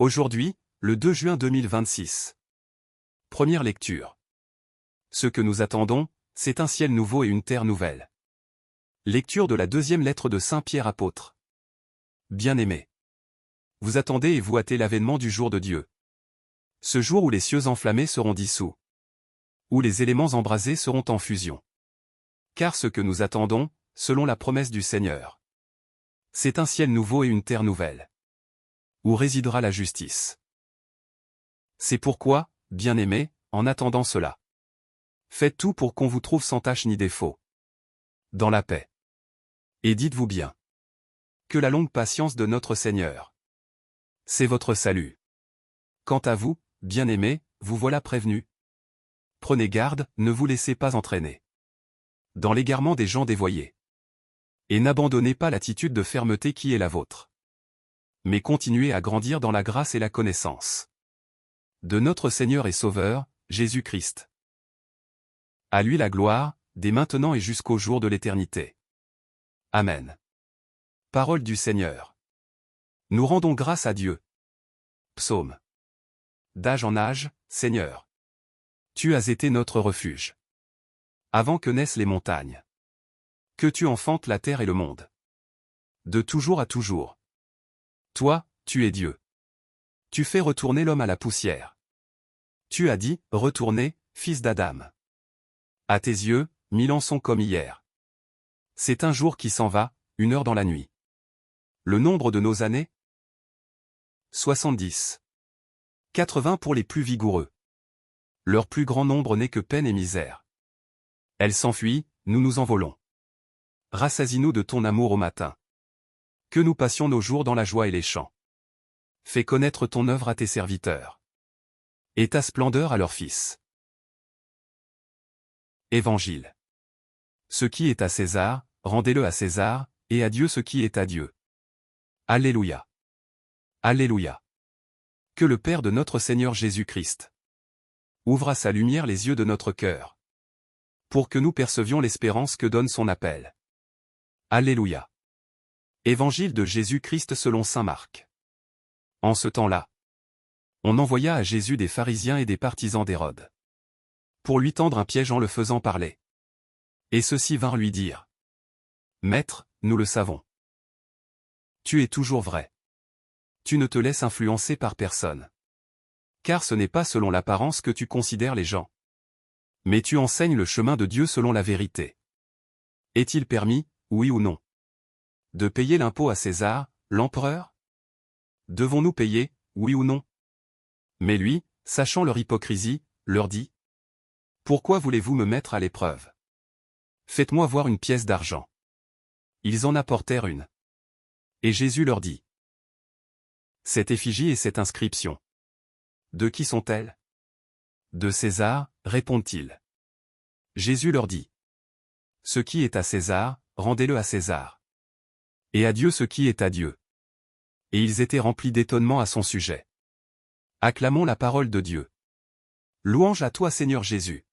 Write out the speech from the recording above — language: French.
Aujourd'hui, le 2 juin 2026. Première lecture. Ce que nous attendons, c'est un ciel nouveau et une terre nouvelle. Lecture de la deuxième lettre de Saint Pierre apôtre. Bien-aimés, vous attendez et vous hâtez l'avènement du jour de Dieu. Ce jour où les cieux enflammés seront dissous. Où les éléments embrasés seront en fusion. Car ce que nous attendons, selon la promesse du Seigneur, c'est un ciel nouveau et une terre nouvelle, où résidera la justice. C'est pourquoi, bien-aimés, en attendant cela, faites tout pour qu'on vous trouve sans tache ni défaut, dans la paix. Et dites-vous bien que la longue patience de notre Seigneur, c'est votre salut. Quant à vous, bien-aimés, vous voilà prévenus. Prenez garde, ne vous laissez pas entraîner dans l'égarement des gens dévoyés. Et n'abandonnez pas l'attitude de fermeté qui est la vôtre, mais continuez à grandir dans la grâce et la connaissance de notre Seigneur et Sauveur, Jésus-Christ. À lui la gloire, dès maintenant et jusqu'au jour de l'éternité. Amen. Parole du Seigneur. Nous rendons grâce à Dieu. Psaume. D'âge en âge, Seigneur, tu as été notre refuge. Avant que naissent les montagnes. Que tu enfantes la terre et le monde. De toujours à toujours. Toi, tu es Dieu. Tu fais retourner l'homme à la poussière. Tu as dit, retournez, fils d'Adam. À tes yeux, 1000 ans sont comme hier. C'est un jour qui s'en va, une heure dans la nuit. Le nombre de nos années 70. 80 pour les plus vigoureux. Leur plus grand nombre n'est que peine et misère. Elles s'enfuient, nous nous envolons. Rassasie-nous de ton amour au matin. Que nous passions nos jours dans la joie et les chants. Fais connaître ton œuvre à tes serviteurs. Et ta splendeur à leurs fils. Évangile. Ce qui est à César, rendez-le à César, et à Dieu ce qui est à Dieu. Alléluia. Alléluia. Que le Père de notre Seigneur Jésus-Christ ouvre à sa lumière les yeux de notre cœur, pour que nous percevions l'espérance que donne son appel. Alléluia. Évangile de Jésus-Christ selon saint Marc. En ce temps-là, on envoya à Jésus des pharisiens et des partisans d'Hérode, pour lui tendre un piège en le faisant parler. Et ceux-ci vinrent lui dire: Maître, nous le savons. Tu es toujours vrai. Tu ne te laisses influencer par personne. Car ce n'est pas selon l'apparence que tu considères les gens. Mais tu enseignes le chemin de Dieu selon la vérité. Est-il permis, oui ou non, de payer l'impôt à César, l'empereur? Devons-nous payer, oui ou non? Mais lui, sachant leur hypocrisie, leur dit: Pourquoi voulez-vous me mettre à l'épreuve? Faites-moi voir une pièce d'argent. Ils en apportèrent une. Et Jésus leur dit: Cette effigie et cette inscription, de qui sont-elles? De César, répondent-ils. Jésus leur dit: Ce qui est à César, rendez-le à César. Et à Dieu ce qui est à Dieu. Et ils étaient remplis d'étonnement à son sujet. Acclamons la parole de Dieu. Louange à toi Seigneur Jésus.